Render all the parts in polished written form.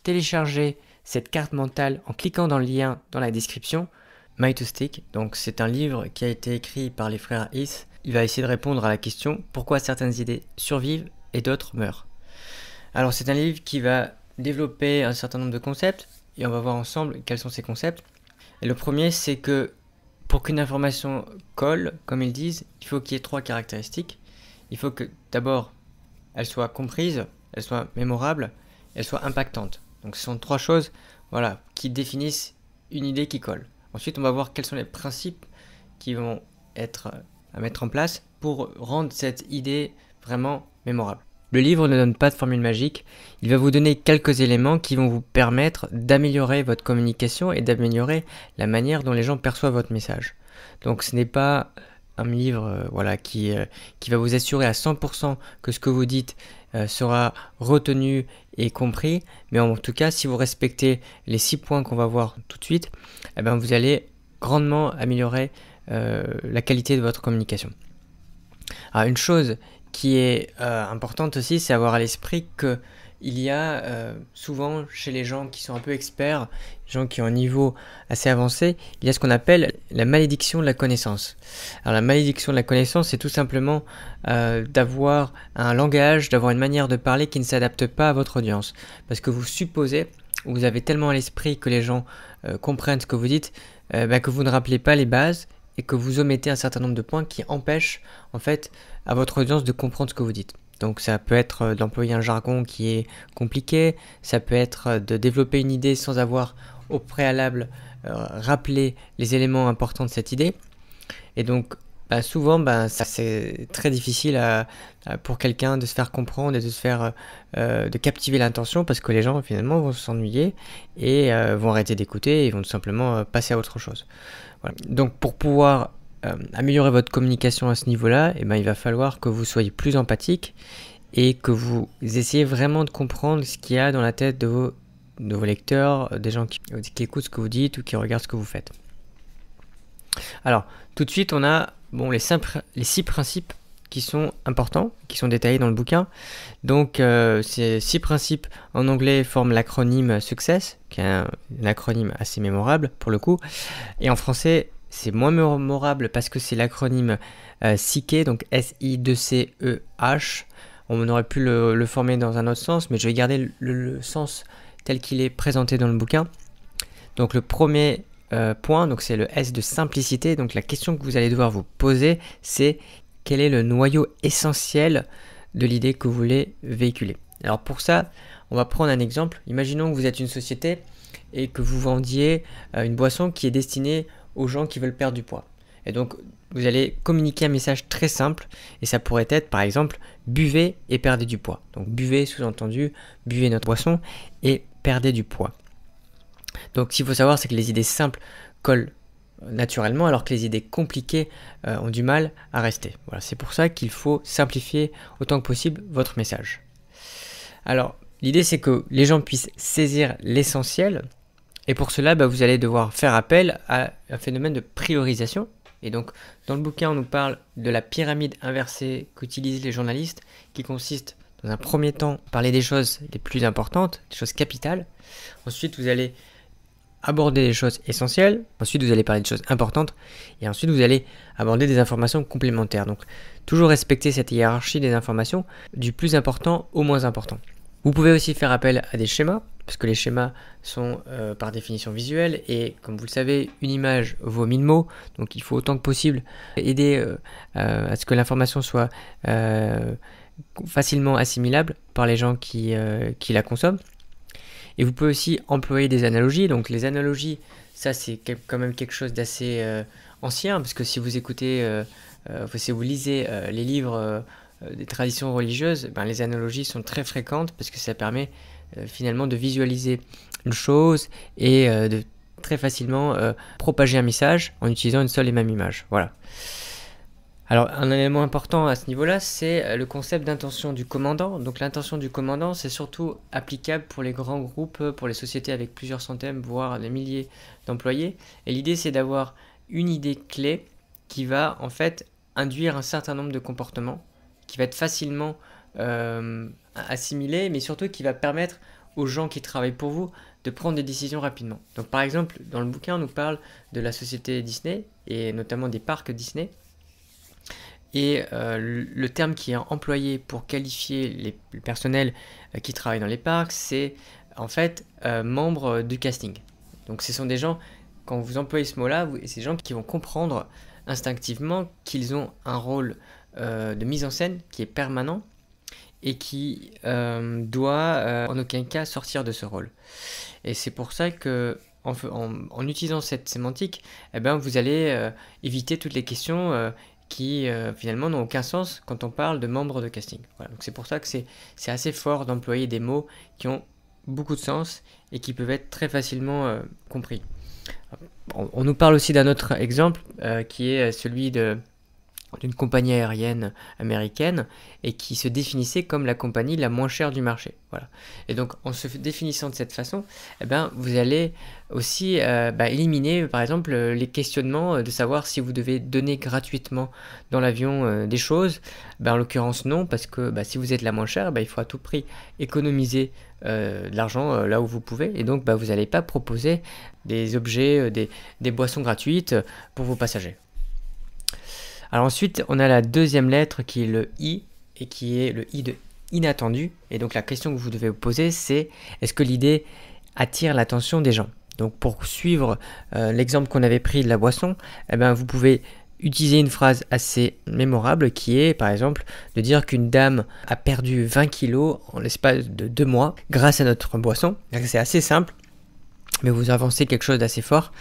télécharger cette carte mentale en cliquant dans le lien dans la description. Myth to Stick, donc c'est un livre qui a été écrit par les frères Heath. Il va essayer de répondre à la question pourquoi certaines idées survivent et d'autres meurent. Alors c'est un livre qui va développer un certain nombre de concepts et on va voir ensemble quels sont ces concepts. Et le premier, c'est que pour qu'une information colle, comme ils disent, il faut qu'il y ait 3 caractéristiques. Il faut que d'abord elle soit comprise, elle soit mémorable, elle soit impactante. Donc ce sont 3 choses, voilà, qui définissent une idée qui colle. Ensuite, on va voir quels sont les principes qui vont être à mettre en place pour rendre cette idée vraiment mémorable. Le livre ne donne pas de formule magique, il va vous donner quelques éléments qui vont vous permettre d'améliorer votre communication et d'améliorer la manière dont les gens perçoivent votre message. Donc ce n'est pas un livre qui va vous assurer à 100% que ce que vous dites sera retenu et compris, mais en tout cas, si vous respectez les 6 points qu'on va voir tout de suite, vous allez grandement améliorer la qualité de votre communication. Alors, une chose qui est importante aussi, c'est avoir à l'esprit que il y a souvent chez les gens qui sont un peu experts, les gens qui ont un niveau assez avancé, il y a ce qu'on appelle la malédiction de la connaissance. Alors la malédiction de la connaissance, c'est tout simplement d'avoir un langage, d'avoir une manière de parler qui ne s'adapte pas à votre audience. Parce que vous supposez, ou vous avez tellement à l'esprit que les gens comprennent ce que vous dites, que vous ne rappelez pas les bases et que vous omettez un certain nombre de points qui empêchent en fait à votre audience de comprendre ce que vous dites. Donc ça peut être d'employer un jargon qui est compliqué, ça peut être de développer une idée sans avoir au préalable rappelé les éléments importants de cette idée. Et donc souvent ça c'est très difficile pour quelqu'un de se faire comprendre et de se faire de captiver l'intention parce que les gens finalement vont s'ennuyer et vont arrêter d'écouter et vont tout simplement passer à autre chose. Voilà. Donc pour pouvoir améliorer votre communication à ce niveau-là, il va falloir que vous soyez plus empathique et que vous essayez vraiment de comprendre ce qu'il y a dans la tête de vos lecteurs, des gens qui écoutent ce que vous dites ou qui regardent ce que vous faites. Alors, tout de suite, on a les 6 principes qui sont importants, qui sont détaillés dans le bouquin. Donc, ces 6 principes en anglais forment l'acronyme SUCCESS, qui est un acronyme assez mémorable pour le coup. Et en français, c'est moins mémorable parce que c'est l'acronyme SICH, donc S-I-2-C-E-H. On aurait pu le former dans un autre sens, mais je vais garder le sens tel qu'il est présenté dans le bouquin. Donc le premier point, donc c'est le S de simplicité. Donc la question que vous allez devoir vous poser, c'est quel est le noyau essentiel de l'idée que vous voulez véhiculer. Alors pour ça, on va prendre un exemple. Imaginons que vous êtes une société et que vous vendiez une boisson qui est destinée aux gens qui veulent perdre du poids. Et donc, vous allez communiquer un message très simple et ça pourrait être, par exemple, buvez et perdez du poids. Donc, buvez, sous-entendu, buvez notre boisson et perdez du poids. Donc, ce qu'il faut savoir, c'est que les idées simples collent naturellement alors que les idées compliquées ont du mal à rester. Voilà, c'est pour ça qu'il faut simplifier autant que possible votre message. Alors, l'idée, c'est que les gens puissent saisir l'essentiel. Et pour cela, vous allez devoir faire appel à un phénomène de priorisation. Et donc, dans le bouquin, on nous parle de la pyramide inversée qu'utilisent les journalistes, qui consiste, dans un premier temps, à parler des choses les plus importantes, des choses capitales. Ensuite, vous allez aborder les choses essentielles. Ensuite, vous allez parler de choses importantes. Et ensuite, vous allez aborder des informations complémentaires. Donc, toujours respecter cette hiérarchie des informations, du plus important au moins important. Vous pouvez aussi faire appel à des schémas, parce que les schémas sont par définition visuels, et comme vous le savez, une image vaut 1000 mots, donc il faut autant que possible aider à ce que l'information soit facilement assimilable par les gens qui la consomment. Et vous pouvez aussi employer des analogies, donc les analogies, ça c'est quand même quelque chose d'assez ancien, parce que si vous écoutez, si vous lisez les livres des traditions religieuses, les analogies sont très fréquentes parce que ça permet finalement de visualiser une chose et de très facilement propager un message en utilisant une seule et même image. Voilà. Alors un élément important à ce niveau-là, c'est le concept d'intention du commandant. Donc l'intention du commandant, c'est surtout applicable pour les grands groupes, pour les sociétés avec plusieurs centaines, voire des milliers d'employés. Et l'idée, c'est d'avoir une idée clé qui va en fait induire un certain nombre de comportements, qui va être facilement assimiler, mais surtout qui va permettre aux gens qui travaillent pour vous de prendre des décisions rapidement. Donc par exemple, dans le bouquin, on nous parle de la société Disney, et notamment des parcs Disney. Et le terme qui est employé pour qualifier le personnel qui travaille dans les parcs, c'est en fait membre du casting. Donc ce sont des gens, quand vous employez ce mot-là, c'est des gens qui vont comprendre instinctivement qu'ils ont un rôle de mise en scène qui est permanent et qui doit en aucun cas sortir de ce rôle. Et c'est pour ça que en utilisant cette sémantique, eh ben, vous allez éviter toutes les questions qui finalement n'ont aucun sens quand on parle de membres de casting. Voilà, donc c'est pour ça que c'est assez fort d'employer des mots qui ont beaucoup de sens et qui peuvent être très facilement compris. On nous parle aussi d'un autre exemple qui est celui d'une compagnie aérienne américaine et qui se définissait comme la compagnie la moins chère du marché. Voilà. Et donc en se définissant de cette façon, eh ben, vous allez aussi éliminer par exemple les questionnements de savoir si vous devez donner gratuitement dans l'avion des choses. En l'occurrence non, parce que si vous êtes la moins chère, il faut à tout prix économiser de l'argent là où vous pouvez, et donc vous n'allez pas proposer des objets, des boissons gratuites pour vos passagers. Alors ensuite, on a la deuxième lettre qui est le I, et qui est le I de inattendu. Et donc la question que vous devez vous poser, c'est est-ce que l'idée attire l'attention des gens? Donc pour suivre l'exemple qu'on avait pris de la boisson, vous pouvez utiliser une phrase assez mémorable qui est par exemple de dire qu'une dame a perdu 20 kilos en l'espace de 2 mois grâce à notre boisson. C'est assez simple, mais vous avancez quelque chose d'assez fort.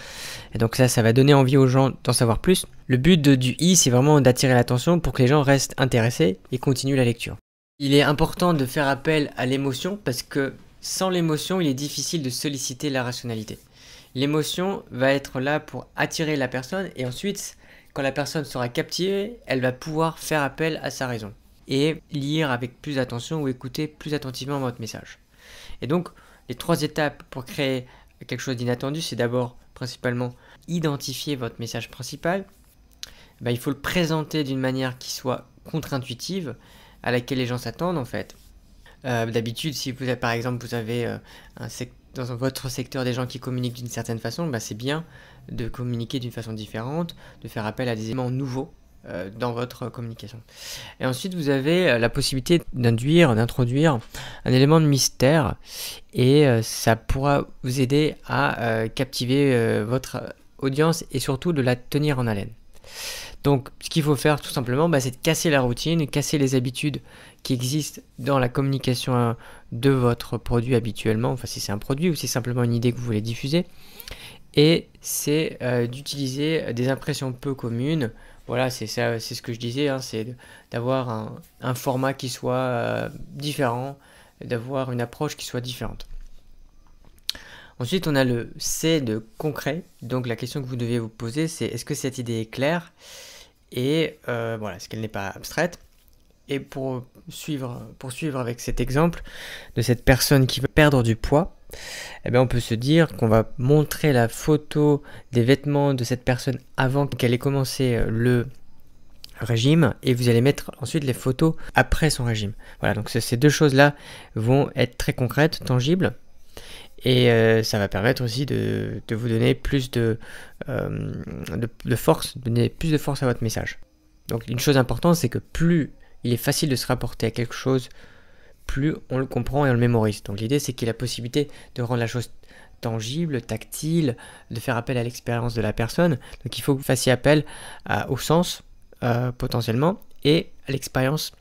Et donc ça va donner envie aux gens d'en savoir plus. Le but du I, c'est vraiment d'attirer l'attention pour que les gens restent intéressés et continuent la lecture. Il est important de faire appel à l'émotion parce que sans l'émotion, il est difficile de solliciter la rationalité. L'émotion va être là pour attirer la personne et ensuite, quand la personne sera captivée, elle va pouvoir faire appel à sa raison et lire avec plus d'attention ou écouter plus attentivement votre message. Et donc, les 3 étapes pour créer quelque chose d'inattendu, c'est d'abord principalement identifier votre message principal. Il faut le présenter d'une manière qui soit contre-intuitive, à laquelle les gens s'attendent en fait. D'habitude, si vous avez, par exemple, vous avez dans votre secteur des gens qui communiquent d'une certaine façon, c'est bien de communiquer d'une façon différente, de faire appel à des éléments nouveaux dans votre communication. Et ensuite, vous avez la possibilité d'introduire un élément de mystère et ça pourra vous aider à captiver votre audience et surtout de la tenir en haleine. Donc, ce qu'il faut faire tout simplement, c'est de casser la routine, casser les habitudes qui existent dans la communication de votre produit habituellement, enfin si c'est un produit ou si c'est simplement une idée que vous voulez diffuser. Et c'est d'utiliser des impressions peu communes. Voilà, c'est ce que je disais, c'est d'avoir un format qui soit différent, d'avoir une approche qui soit différente. Ensuite, on a le C de concret. Donc la question que vous devez vous poser, c'est est-ce que cette idée est claire et est-ce qu'elle n'est pas abstraite? Et pour poursuivre avec cet exemple de cette personne qui veut perdre du poids, on peut se dire qu'on va montrer la photo des vêtements de cette personne avant qu'elle ait commencé le régime et vous allez mettre ensuite les photos après son régime. Voilà, donc ces 2 choses-là vont être très concrètes, tangibles. Et ça va permettre aussi de vous donner plus de force, donner plus de force à votre message. Donc une chose importante, c'est que plus il est facile de se rapporter à quelque chose, plus on le comprend et on le mémorise. Donc l'idée, c'est qu'il y ait la possibilité de rendre la chose tangible, tactile, de faire appel à l'expérience de la personne. Donc il faut que vous fassiez appel au sens potentiellement et à l'expérience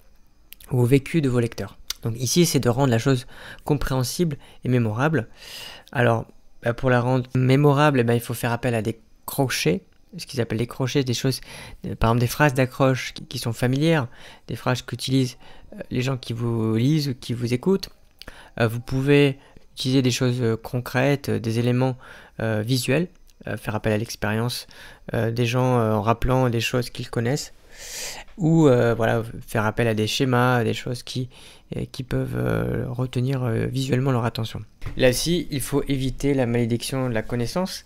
ou au vécu de vos lecteurs. Donc ici, c'est de rendre la chose compréhensible et mémorable. Alors, pour la rendre mémorable, il faut faire appel à des crochets. Ce qu'ils appellent les crochets, des choses, par exemple des phrases d'accroche qui sont familières, des phrases qu'utilisent les gens qui vous lisent ou qui vous écoutent. Vous pouvez utiliser des choses concrètes, des éléments visuels, faire appel à l'expérience des gens en rappelant des choses qu'ils connaissent. ou voilà, faire appel à des schémas, des choses qui peuvent retenir visuellement leur attention. Là aussi, il faut éviter la malédiction de la connaissance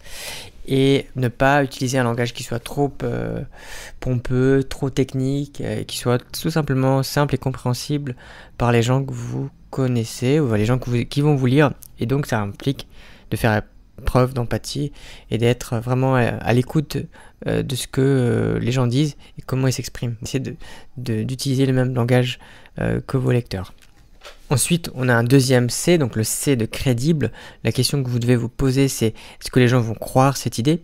et ne pas utiliser un langage qui soit trop pompeux, trop technique, qui soit tout simplement simple et compréhensible par les gens que vous connaissez ou les gens qui vont vous lire. Et donc ça implique de faire preuve d'empathie et d'être vraiment à l'écoute de ce que les gens disent et comment ils s'expriment. Essayez d'utiliser le même langage que vos lecteurs. Ensuite, on a un deuxième C, donc le C de crédible. La question que vous devez vous poser, c'est est-ce que les gens vont croire cette idée?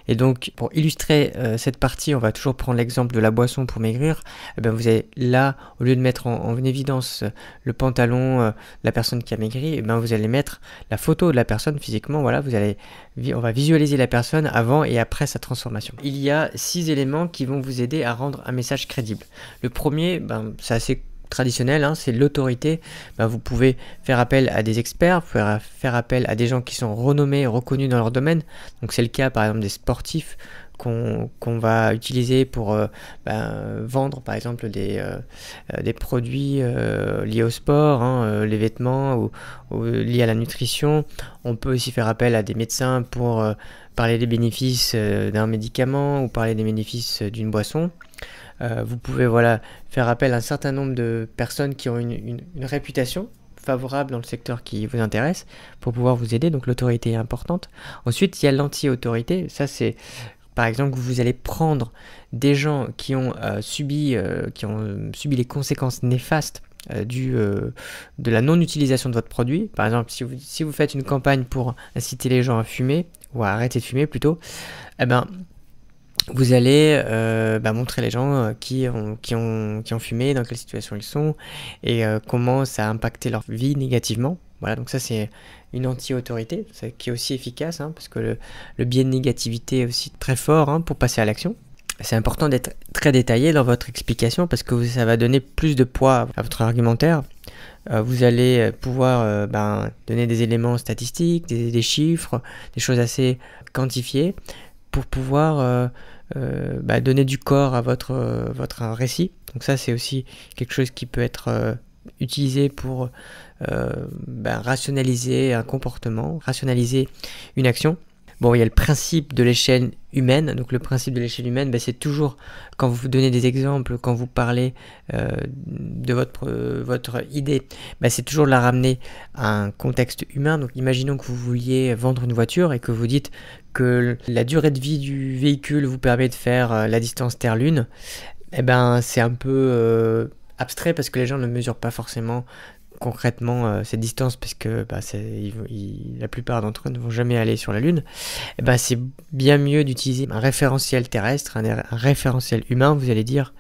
Et donc, pour illustrer cette partie, on va toujours prendre l'exemple de la boisson pour maigrir. Eh bien, vous allez là, au lieu de mettre en évidence le pantalon de la personne qui a maigri, eh bien, vous allez mettre la photo de la personne physiquement. Voilà, on va visualiser la personne avant et après sa transformation. Il y a 6 éléments qui vont vous aider à rendre un message crédible. Le premier, c'est assez traditionnel, hein, c'est l'autorité. Vous pouvez faire appel à des experts, vous pouvez faire appel à des gens qui sont renommés, reconnus dans leur domaine. Donc c'est le cas par exemple des sportifs qu'on va utiliser pour vendre par exemple des produits liés au sport, hein, les vêtements ou liés à la nutrition. On peut aussi faire appel à des médecins pour parler des bénéfices d'un médicament ou parler des bénéfices d'une boisson. Vous pouvez faire appel à un certain nombre de personnes qui ont une réputation favorable dans le secteur qui vous intéresse pour pouvoir vous aider. Donc l'autorité est importante. Ensuite, il y a l'anti-autorité. Ça, c'est par exemple que vous allez prendre des gens qui ont subi les conséquences néfastes de la non-utilisation de votre produit. Par exemple, si vous faites une campagne pour inciter les gens à fumer, ou à arrêter de fumer plutôt, vous allez montrer les gens qui ont fumé, dans quelle situation ils sont et comment ça a impacté leur vie négativement. Voilà, donc ça c'est une anti-autorité qui est aussi efficace, hein, parce que le biais de négativité est aussi très fort, hein, pour passer à l'action. C'est important d'être très détaillé dans votre explication parce que ça va donner plus de poids à votre argumentaire. Vous allez pouvoir donner des éléments statistiques, des chiffres, des choses assez quantifiées pour pouvoir donner du corps à votre récit. Donc ça c'est aussi quelque chose qui peut être utilisé pour rationaliser un comportement, rationaliser une action. Bon, il y a le principe de l'échelle humaine. Donc le principe de l'échelle humaine, c'est toujours quand vous donnez des exemples, quand vous parlez de votre idée, c'est toujours de la ramener à un contexte humain. Donc imaginons que vous vouliez vendre une voiture et que vous dites que la durée de vie du véhicule vous permet de faire la distance Terre-Lune. C'est un peu abstrait parce que les gens ne mesurent pas forcément concrètement cette distance, parce que la plupart d'entre eux ne vont jamais aller sur la Lune. C'est bien mieux d'utiliser un référentiel terrestre, un référentiel humain. Vous allez dire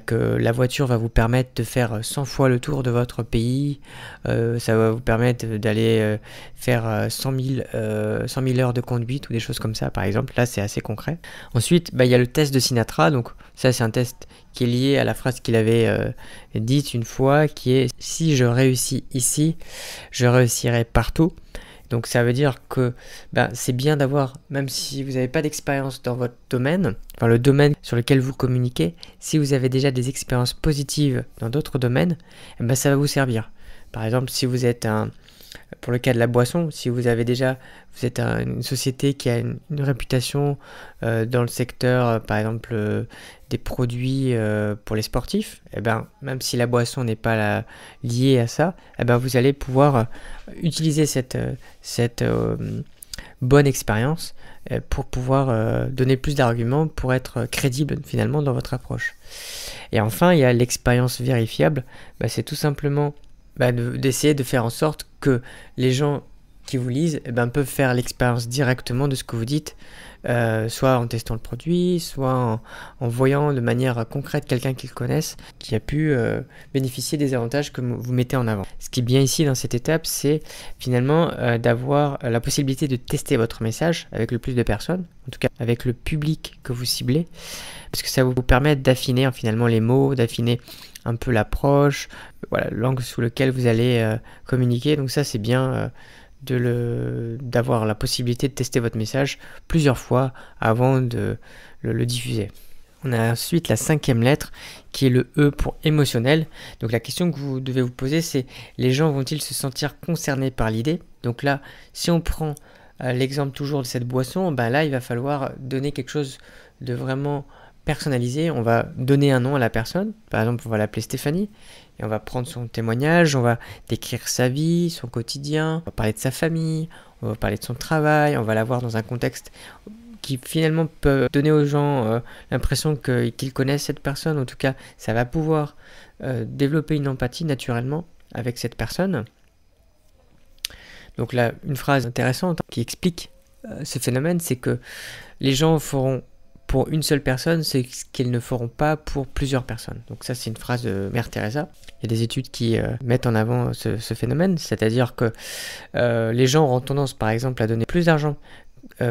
que la voiture va vous permettre de faire 100 fois le tour de votre pays, ça va vous permettre d'aller faire 100 000 heures de conduite ou des choses comme ça, par exemple. Là, c'est assez concret. Ensuite, il y a le test de Sinatra. Donc ça, c'est un test qui est lié à la phrase qu'il avait dite une fois, qui est « Si je réussis ici, je réussirai partout ». Donc ça veut dire que c'est bien d'avoir, même si vous n'avez pas d'expérience dans votre domaine, enfin le domaine sur lequel vous communiquez, si vous avez déjà des expériences positives dans d'autres domaines, ça va vous servir. Par exemple, si vous êtes pour le cas de la boisson, si vous êtes une société qui a une réputation dans le secteur, par exemple, des produits pour les sportifs, même si la boisson n'est pas liée à ça, vous allez pouvoir utiliser cette bonne expérience pour pouvoir donner plus d'arguments pour être crédible finalement dans votre approche. Et enfin, il y a l'expérience vérifiable. C'est tout simplement d'essayer de faire en sorte que les gens qui vous lisent peuvent faire l'expérience directement de ce que vous dites, soit en testant le produit, soit en voyant de manière concrète quelqu'un qu'ils connaissent qui a pu bénéficier des avantages que vous mettez en avant. Ce qui est bien ici dans cette étape, c'est finalement d'avoir la possibilité de tester votre message avec le plus de personnes, en tout cas avec le public que vous ciblez, parce que ça vous permet d'affiner finalement les mots, d'affiner un peu l'approche, l'angle sous lequel vous allez communiquer. Donc ça, c'est bien d'avoir la possibilité de tester votre message plusieurs fois avant de le diffuser. On a ensuite la 5e lettre qui est le E pour émotionnel. Donc la question que vous devez vous poser, c'est les gens vont-ils se sentir concernés par l'idée? Donc là, si on prend l'exemple toujours de cette boisson, ben là il va falloir donner quelque chose de vraiment personnalisé. On va donner un nom à la personne, par exemple on va l'appeler Stéphanie, et on va prendre son témoignage, on va décrire sa vie, son quotidien, on va parler de sa famille, on va parler de son travail, on va l'avoir dans un contexte qui finalement peut donner aux gens l'impression qu'ils connaissent cette personne. En tout cas, ça va pouvoir développer une empathie naturellement avec cette personne. Donc là, une phrase intéressante qui explique ce phénomène, c'est que les gens feront pour une seule personne ce qu'ils ne feront pas pour plusieurs personnes. Donc ça, c'est une phrase de Mère Teresa. Il y a des études qui mettent en avant ce phénomène, c'est-à-dire que les gens auront tendance, par exemple, à donner plus d'argent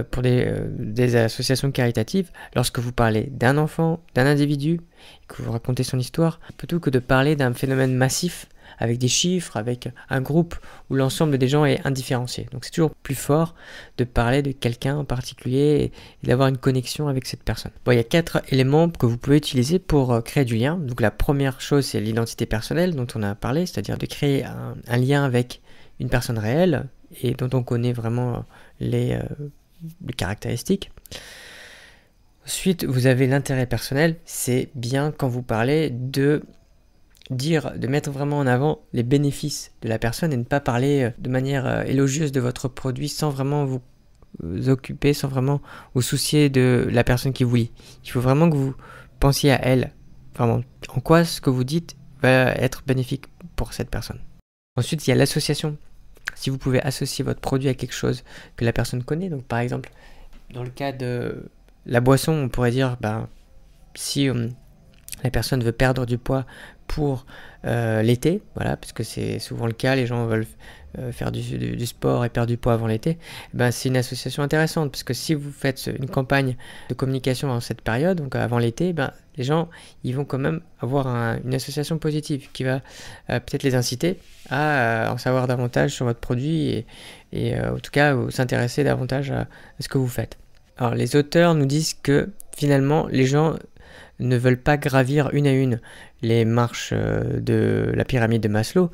pour des associations caritatives lorsque vous parlez d'un enfant, d'un individu, que vous racontez son histoire, plutôt que de parler d'un phénomène massif avec des chiffres, avec un groupe où l'ensemble des gens est indifférencié. Donc c'est toujours plus fort de parler de quelqu'un en particulier et d'avoir une connexion avec cette personne. Bon, il y a 4 éléments que vous pouvez utiliser pour créer du lien. Donc la première chose, c'est l'identité personnelle dont on a parlé, c'est-à-dire de créer un lien avec une personne réelle et dont on connaît vraiment les caractéristiques. Ensuite, vous avez l'intérêt personnel. C'est bien quand vous parlez de mettre vraiment en avant les bénéfices de la personne et ne pas parler de manière élogieuse de votre produit sans vraiment vous occuper, sans vraiment vous soucier de la personne qui vous lit. Il faut vraiment que vous pensiez à elle, vraiment, en quoi ce que vous dites va être bénéfique pour cette personne. Ensuite, il y a l'association. Si vous pouvez associer votre produit à quelque chose que la personne connaît, donc par exemple, dans le cas de la boisson, on pourrait dire, si la personne veut perdre du poids pour l'été, voilà, parce que c'est souvent le cas, les gens veulent faire du sport et perdre du poids avant l'été, c'est une association intéressante, parce que si vous faites une campagne de communication en cette période, donc avant l'été, les gens ils vont quand même avoir une association positive qui va peut-être les inciter à en savoir davantage sur votre produit et en tout cas s'intéresser davantage à ce que vous faites. Alors les auteurs nous disent que finalement les gens ne veulent pas gravir une à une les marches de la pyramide de Maslow.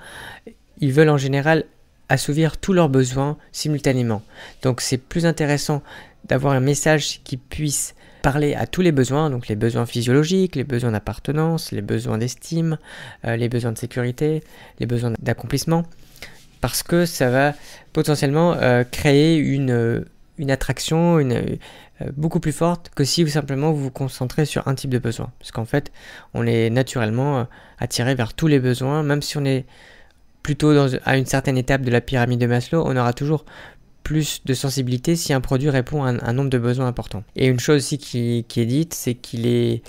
Ils veulent en général assouvir tous leurs besoins simultanément. Donc c'est plus intéressant d'avoir un message qui puisse parler à tous les besoins, donc les besoins physiologiques, les besoins d'appartenance, les besoins d'estime, les besoins de sécurité, les besoins d'accomplissement, parce que ça va potentiellement créer une attraction, beaucoup plus forte que si vous simplement vous concentrez sur un type de besoin. Parce qu'en fait, on est naturellement attiré vers tous les besoins, même si on est plutôt à une certaine étape de la pyramide de Maslow, on aura toujours plus de sensibilité si un produit répond à un nombre de besoins importants. Et une chose aussi qui est dite, c'est qu'il est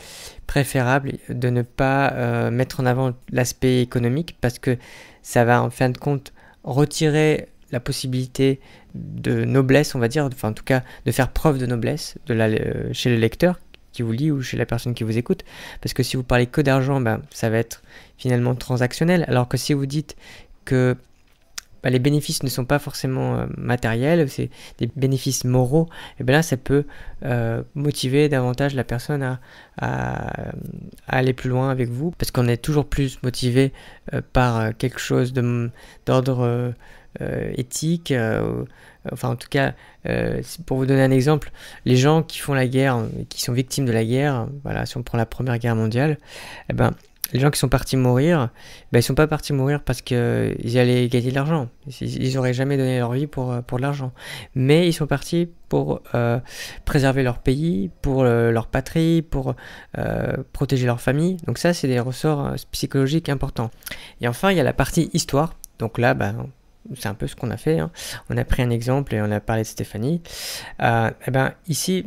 préférable de ne pas mettre en avant l'aspect économique, parce que ça va en fin de compte retirer la possibilité de noblesse, on va dire, enfin en tout cas de faire preuve de noblesse chez le lecteur qui vous lit ou chez la personne qui vous écoute, parce que si vous parlez que d'argent, ça va être finalement transactionnel, alors que si vous dites que les bénéfices ne sont pas forcément matériels, c'est des bénéfices moraux, et là ça peut motiver davantage la personne à aller plus loin avec vous, parce qu'on est toujours plus motivé par quelque chose d'ordre éthique, enfin en tout cas pour vous donner un exemple, les gens qui font la guerre, qui sont victimes de la guerre, voilà, si on prend la Première Guerre mondiale, les gens qui sont partis mourir, ils sont pas partis mourir parce qu'ils allaient gagner de l'argent, ils auraient jamais donné leur vie pour de l'argent, mais ils sont partis pour préserver leur pays, pour leur patrie, pour protéger leur famille, donc ça c'est des ressorts psychologiques importants. Et enfin il y a la partie histoire, donc là c'est un peu ce qu'on a fait, hein. On a pris un exemple et on a parlé de Stéphanie. Ici,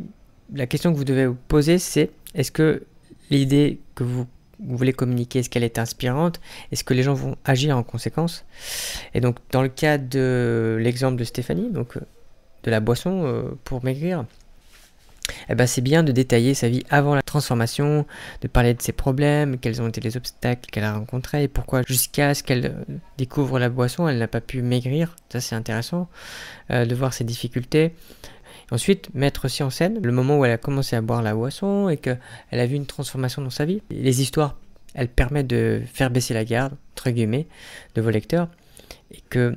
la question que vous devez vous poser, c'est est-ce que l'idée que vous voulez communiquer, est-ce qu'elle est inspirante? Est-ce que les gens vont agir en conséquence? Et donc, dans le cas de l'exemple de Stéphanie, donc de la boisson pour maigrir, c'est bien de détailler sa vie avant la transformation, de parler de ses problèmes, quels ont été les obstacles qu'elle a rencontrés et pourquoi jusqu'à ce qu'elle découvre la boisson, elle n'a pas pu maigrir. Ça c'est intéressant de voir ses difficultés. Ensuite, mettre aussi en scène le moment où elle a commencé à boire la boisson et qu'elle a vu une transformation dans sa vie. Les histoires, elles permettent de faire baisser la garde, entre guillemets, de vos lecteurs, et que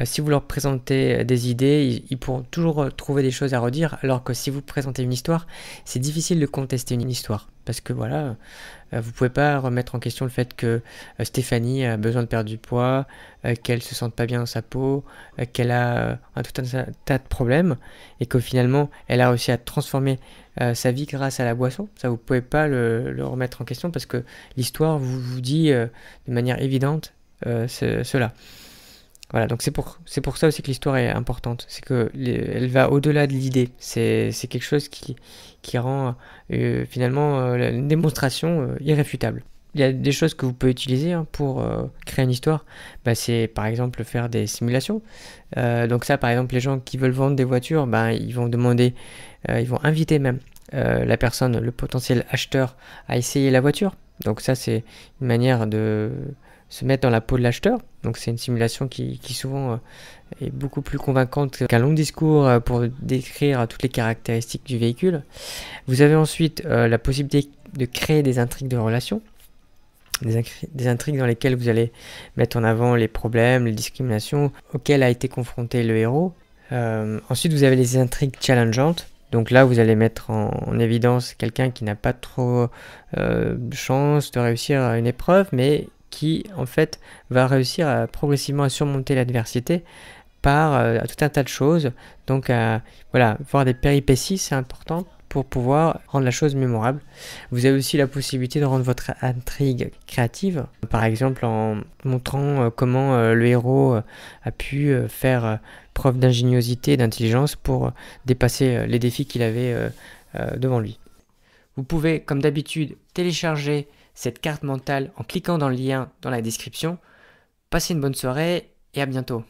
si vous leur présentez des idées, ils pourront toujours trouver des choses à redire, alors que si vous présentez une histoire, c'est difficile de contester une histoire. Parce que voilà, vous pouvez pas remettre en question le fait que Stéphanie a besoin de perdre du poids, qu'elle se sente pas bien dans sa peau, qu'elle a tout un tas de problèmes, et que finalement, elle a réussi à transformer sa vie grâce à la boisson. Ça, vous pouvez pas le remettre en question parce que l'histoire vous dit de manière évidente cela. Voilà, donc c'est pour ça aussi que l'histoire est importante. C'est que elle va au-delà de l'idée. C'est quelque chose qui rend finalement une démonstration irréfutable. Il y a des choses que vous pouvez utiliser pour créer une histoire. Bah, c'est par exemple faire des simulations. Donc ça, par exemple, les gens qui veulent vendre des voitures, bah, ils vont demander, ils vont inviter même la personne, le potentiel acheteur, à essayer la voiture. Donc ça, c'est une manière de se mettre dans la peau de l'acheteur. Donc c'est une simulation qui souvent est beaucoup plus convaincante qu'un long discours pour décrire toutes les caractéristiques du véhicule. Vous avez ensuite la possibilité de créer des intrigues de relations, des intrigues dans lesquelles vous allez mettre en avant les problèmes, les discriminations auxquelles a été confronté le héros. Ensuite, vous avez les intrigues challengeantes. Donc là, vous allez mettre en évidence quelqu'un qui n'a pas trop de chance de réussir une épreuve, mais qui en fait va réussir progressivement à surmonter l'adversité par tout un tas de choses. Donc voilà, voir des péripéties, c'est important pour pouvoir rendre la chose mémorable. Vous avez aussi la possibilité de rendre votre intrigue créative, par exemple en montrant comment le héros a pu faire preuve d'ingéniosité et d'intelligence pour dépasser les défis qu'il avait devant lui. Vous pouvez, comme d'habitude, télécharger cette carte mentale en cliquant dans le lien dans la description. Passez une bonne soirée et à bientôt.